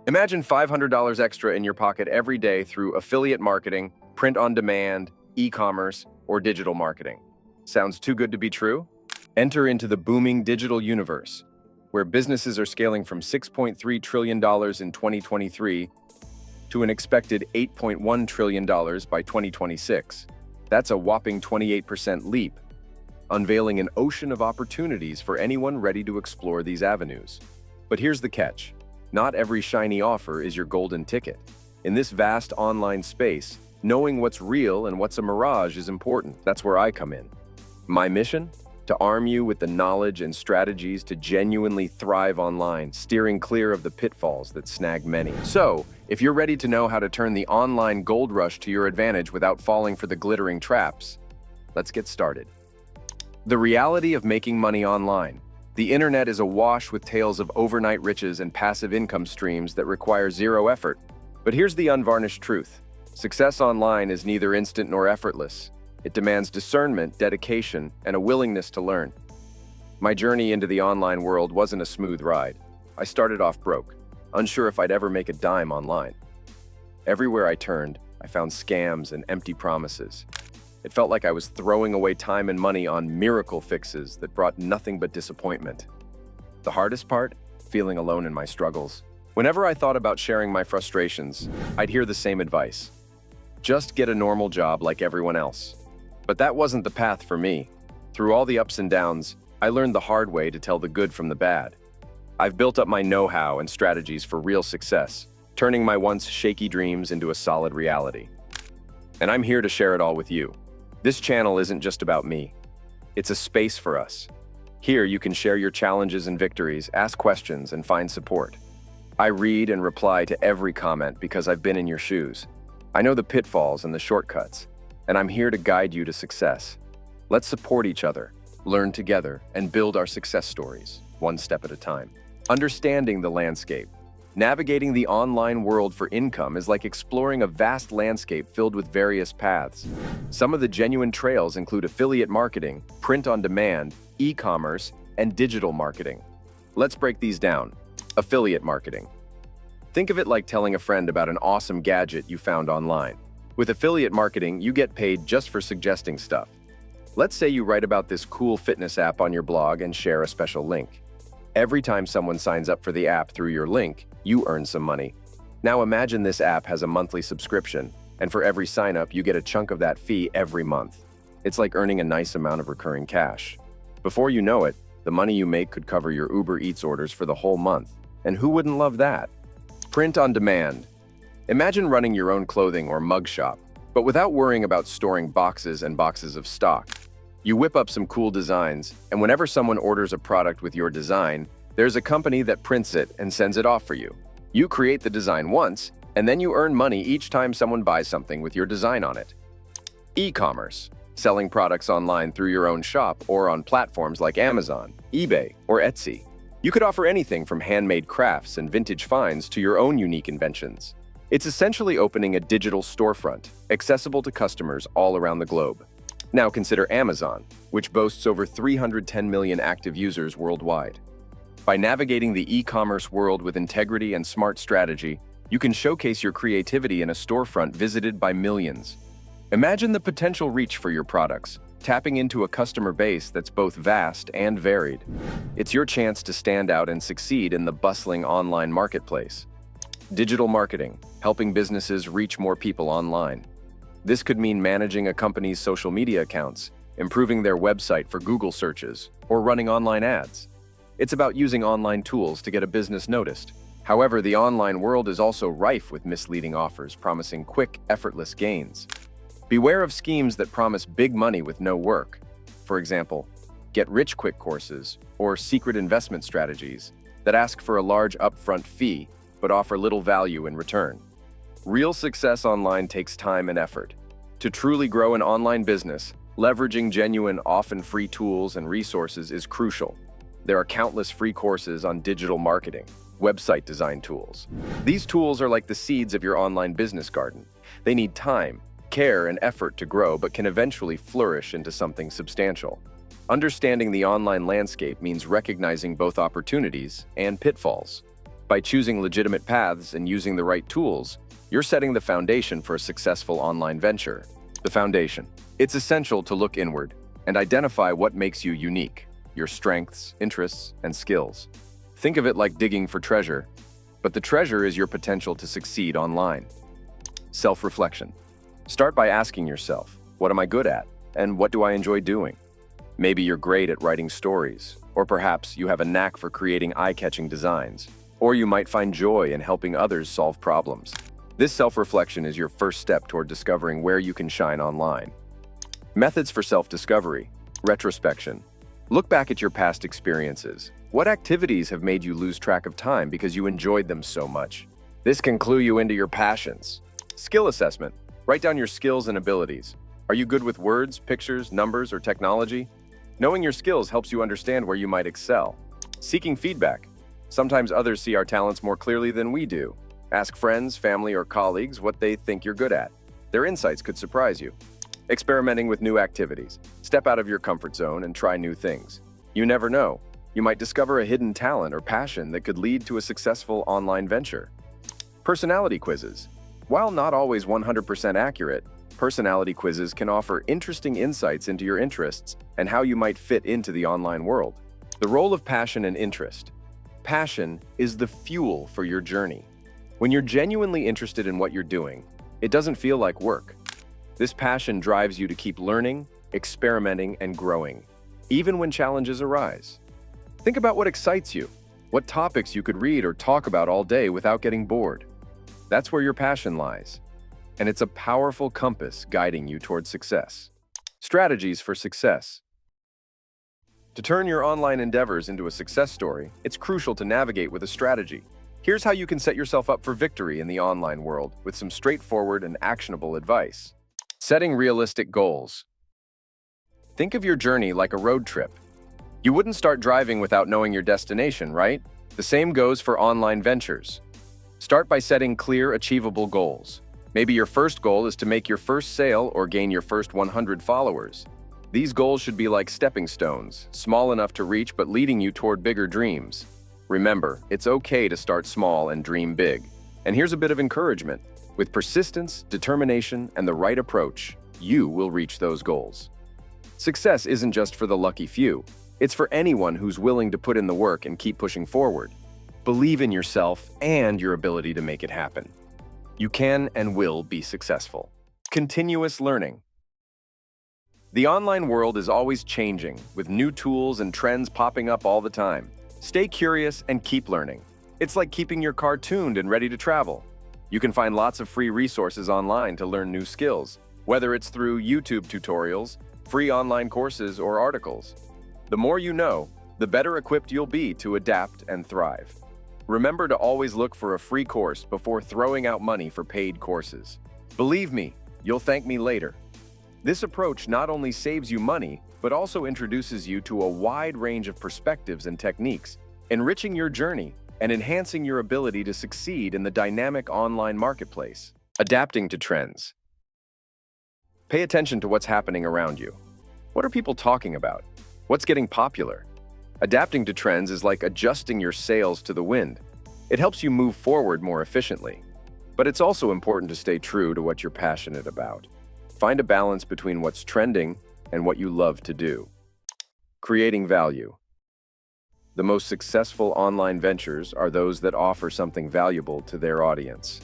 Imagine $500 extra in your pocket every day through affiliate marketing, print on demand, e-commerce, or digital marketing. Sounds too good to be true? Enter into the booming digital universe, where businesses are scaling from $6.3 trillion in 2023 to an expected $8.1 trillion by 2026. That's a whopping 28% leap, unveiling an ocean of opportunities for anyone ready to explore these avenues. But here's the catch. Not every shiny offer is your golden ticket. In this vast online space, knowing what's real and what's a mirage is important. That's where I come in. My mission? To arm you with the knowledge and strategies to genuinely thrive online, steering clear of the pitfalls that snag many. So, if you're ready to know how to turn the online gold rush to your advantage without falling for the glittering traps, let's get started. The reality of making money online. The internet is awash with tales of overnight riches and passive income streams that require zero effort. But here's the unvarnished truth. Success online is neither instant nor effortless. It demands discernment, dedication, and a willingness to learn. My journey into the online world wasn't a smooth ride. I started off broke, unsure if I'd ever make a dime online. Everywhere I turned, I found scams and empty promises. It felt like I was throwing away time and money on miracle fixes that brought nothing but disappointment. The hardest part? Feeling alone in my struggles. Whenever I thought about sharing my frustrations, I'd hear the same advice. Just get a normal job like everyone else. But that wasn't the path for me. Through all the ups and downs, I learned the hard way to tell the good from the bad. I've built up my know-how and strategies for real success, turning my once shaky dreams into a solid reality. And I'm here to share it all with you. This channel isn't just about me. It's a space for us. Here you can share your challenges and victories, ask questions, and find support. I read and reply to every comment because I've been in your shoes. I know the pitfalls and the shortcuts, and I'm here to guide you to success. Let's support each other, learn together, and build our success stories, one step at a time. Understanding the landscape. Navigating the online world for income is like exploring a vast landscape filled with various paths. Some of the genuine trails include affiliate marketing, print on demand, e-commerce, and digital marketing. Let's break these down. Affiliate marketing. Think of it like telling a friend about an awesome gadget you found online. With affiliate marketing, you get paid just for suggesting stuff. Let's say you write about this cool fitness app on your blog and share a special link. Every time someone signs up for the app through your link, you earn some money. Now imagine this app has a monthly subscription, and for every sign-up, you get a chunk of that fee every month. It's like earning a nice amount of recurring cash. Before you know it, the money you make could cover your Uber Eats orders for the whole month. And who wouldn't love that? Print on demand. Imagine running your own clothing or mug shop, but without worrying about storing boxes and boxes of stock. You whip up some cool designs, and whenever someone orders a product with your design, there's a company that prints it and sends it off for you. You create the design once, and then you earn money each time someone buys something with your design on it. E-commerce. Selling products online through your own shop or on platforms like Amazon, eBay, or Etsy. You could offer anything from handmade crafts and vintage finds to your own unique inventions. It's essentially opening a digital storefront, accessible to customers all around the globe. Now consider Amazon, which boasts over 310 million active users worldwide. By navigating the e-commerce world with integrity and smart strategy, you can showcase your creativity in a storefront visited by millions. Imagine the potential reach for your products, tapping into a customer base that's both vast and varied. It's your chance to stand out and succeed in the bustling online marketplace. Digital marketing, helping businesses reach more people online. This could mean managing a company's social media accounts, improving their website for Google searches, or running online ads. It's about using online tools to get a business noticed. However, the online world is also rife with misleading offers promising quick, effortless gains. Beware of schemes that promise big money with no work. For example, get-rich-quick courses or secret investment strategies that ask for a large upfront fee but offer little value in return. Real success online takes time and effort. To truly grow an online business, leveraging genuine, often free tools and resources is crucial. There are countless free courses on digital marketing, website design tools. These tools are like the seeds of your online business garden. They need time, care, and effort to grow, but can eventually flourish into something substantial. Understanding the online landscape means recognizing both opportunities and pitfalls. By choosing legitimate paths and using the right tools, you're setting the foundation for a successful online venture. The foundation. It's essential to look inward and identify what makes you unique, your strengths, interests, and skills. Think of it like digging for treasure, but the treasure is your potential to succeed online. Self-reflection. Start by asking yourself, what am I good at, and what do I enjoy doing? Maybe you're great at writing stories, or perhaps you have a knack for creating eye-catching designs, or you might find joy in helping others solve problems. This self-reflection is your first step toward discovering where you can shine online. Methods for self-discovery. Retrospection. Look back at your past experiences. What activities have made you lose track of time because you enjoyed them so much? This can clue you into your passions. Skill assessment. Write down your skills and abilities. Are you good with words, pictures, numbers, or technology? Knowing your skills helps you understand where you might excel. Seeking feedback. Sometimes others see our talents more clearly than we do. Ask friends, family, or colleagues what they think you're good at. Their insights could surprise you. Experimenting with new activities. Step out of your comfort zone and try new things. You never know. You might discover a hidden talent or passion that could lead to a successful online venture. Personality quizzes. While not always 100% accurate, personality quizzes can offer interesting insights into your interests and how you might fit into the online world. The role of passion and interest. Passion is the fuel for your journey. When you're genuinely interested in what you're doing, it doesn't feel like work. This passion drives you to keep learning, experimenting, and growing, even when challenges arise. Think about what excites you, what topics you could read or talk about all day without getting bored. That's where your passion lies, and it's a powerful compass guiding you towards success. Strategies for success. To turn your online endeavors into a success story, it's crucial to navigate with a strategy. Here's how you can set yourself up for victory in the online world with some straightforward and actionable advice. Setting realistic goals. Think of your journey like a road trip. You wouldn't start driving without knowing your destination, right? The same goes for online ventures. Start by setting clear, achievable goals. Maybe your first goal is to make your first sale or gain your first 100 followers. These goals should be like stepping stones, small enough to reach but leading you toward bigger dreams. Remember, it's okay to start small and dream big. And here's a bit of encouragement. With persistence, determination, and the right approach, you will reach those goals. Success isn't just for the lucky few. It's for anyone who's willing to put in the work and keep pushing forward. Believe in yourself and your ability to make it happen. You can and will be successful. Continuous learning. The online world is always changing, with new tools and trends popping up all the time. Stay curious and keep learning. It's like keeping your car tuned and ready to travel. You can find lots of free resources online to learn new skills, whether it's through YouTube tutorials, free online courses, or articles. The more you know, the better equipped you'll be to adapt and thrive. Remember to always look for a free course before throwing out money for paid courses. Believe me, you'll thank me later. This approach not only saves you money, but also introduces you to a wide range of perspectives and techniques, enriching your journey and enhancing your ability to succeed in the dynamic online marketplace. Adapting to trends. Pay attention to what's happening around you. What are people talking about? What's getting popular? Adapting to trends is like adjusting your sails to the wind. It helps you move forward more efficiently. But it's also important to stay true to what you're passionate about. Find a balance between what's trending and what you love to do. Creating value. The most successful online ventures are those that offer something valuable to their audience.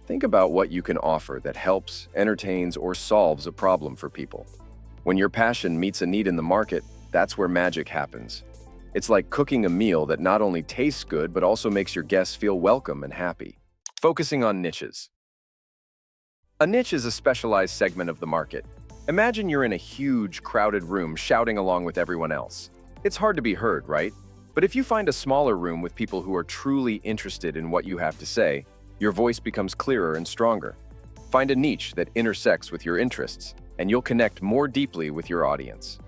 Think about what you can offer that helps, entertains, or solves a problem for people. When your passion meets a need in the market, that's where magic happens. It's like cooking a meal that not only tastes good, but also makes your guests feel welcome and happy. Focusing on niches. A niche is a specialized segment of the market. Imagine you're in a huge, crowded room shouting along with everyone else. It's hard to be heard, right? But if you find a smaller room with people who are truly interested in what you have to say, your voice becomes clearer and stronger. Find a niche that intersects with your interests, and you'll connect more deeply with your audience.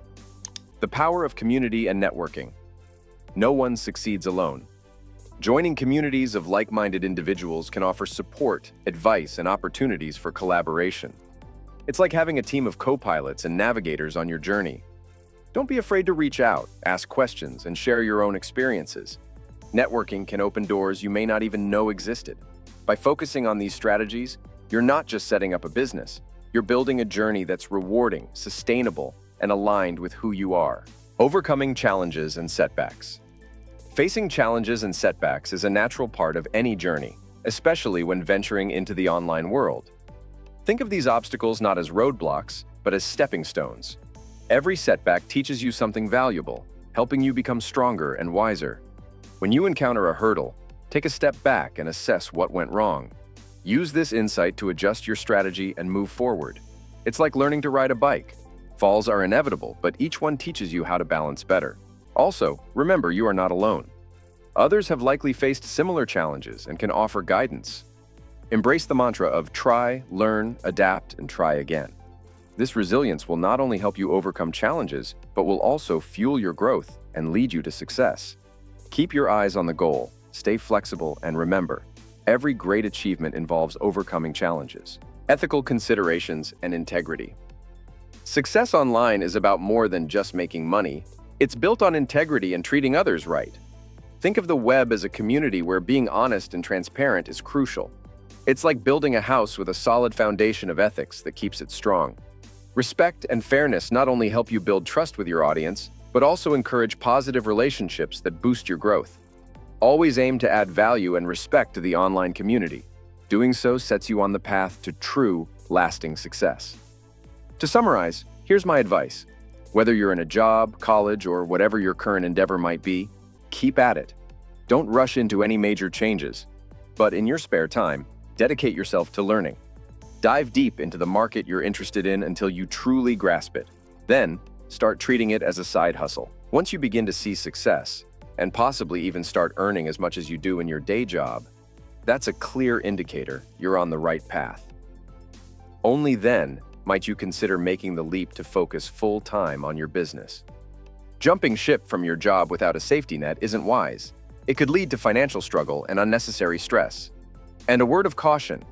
The power of community and networking. No one succeeds alone. Joining communities of like-minded individuals can offer support, advice, and opportunities for collaboration. It's like having a team of co-pilots and navigators on your journey. Don't be afraid to reach out, ask questions, and share your own experiences. Networking can open doors you may not even know existed. By focusing on these strategies, you're not just setting up a business, you're building a journey that's rewarding, sustainable, and aligned with who you are. Overcoming challenges and setbacks. Facing challenges and setbacks is a natural part of any journey, especially when venturing into the online world. Think of these obstacles not as roadblocks, but as stepping stones. Every setback teaches you something valuable, helping you become stronger and wiser. When you encounter a hurdle, take a step back and assess what went wrong. Use this insight to adjust your strategy and move forward. It's like learning to ride a bike. Falls are inevitable, but each one teaches you how to balance better. Also, remember you are not alone. Others have likely faced similar challenges and can offer guidance. Embrace the mantra of try, learn, adapt, and try again. This resilience will not only help you overcome challenges, but will also fuel your growth and lead you to success. Keep your eyes on the goal, stay flexible, and remember, every great achievement involves overcoming challenges. Ethical considerations and integrity. Success online is about more than just making money. It's built on integrity and treating others right. Think of the web as a community where being honest and transparent is crucial. It's like building a house with a solid foundation of ethics that keeps it strong. Respect and fairness not only help you build trust with your audience, but also encourage positive relationships that boost your growth. Always aim to add value and respect to the online community. Doing so sets you on the path to true, lasting success. To summarize, here's my advice. Whether you're in a job, college, or whatever your current endeavor might be, keep at it. Don't rush into any major changes, but in your spare time, dedicate yourself to learning. Dive deep into the market you're interested in until you truly grasp it. Then, start treating it as a side hustle. Once you begin to see success, and possibly even start earning as much as you do in your day job, that's a clear indicator you're on the right path. Only then might you consider making the leap to focus full-time on your business. Jumping ship from your job without a safety net isn't wise. It could lead to financial struggle and unnecessary stress. And a word of caution,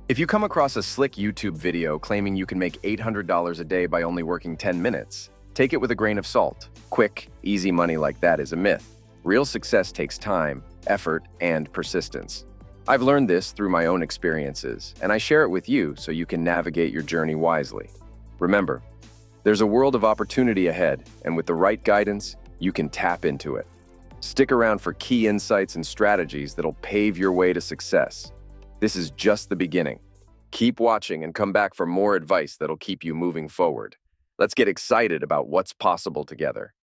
if you come across a slick YouTube video claiming you can make $800 a day by only working 10 minutes, take it with a grain of salt. Quick, easy money like that is a myth. Real success takes time, effort, and persistence. I've learned this through my own experiences, and I share it with you so you can navigate your journey wisely. Remember, there's a world of opportunity ahead, and with the right guidance, you can tap into it. Stick around for key insights and strategies that'll pave your way to success. This is just the beginning. Keep watching and come back for more advice that'll keep you moving forward. Let's get excited about what's possible together.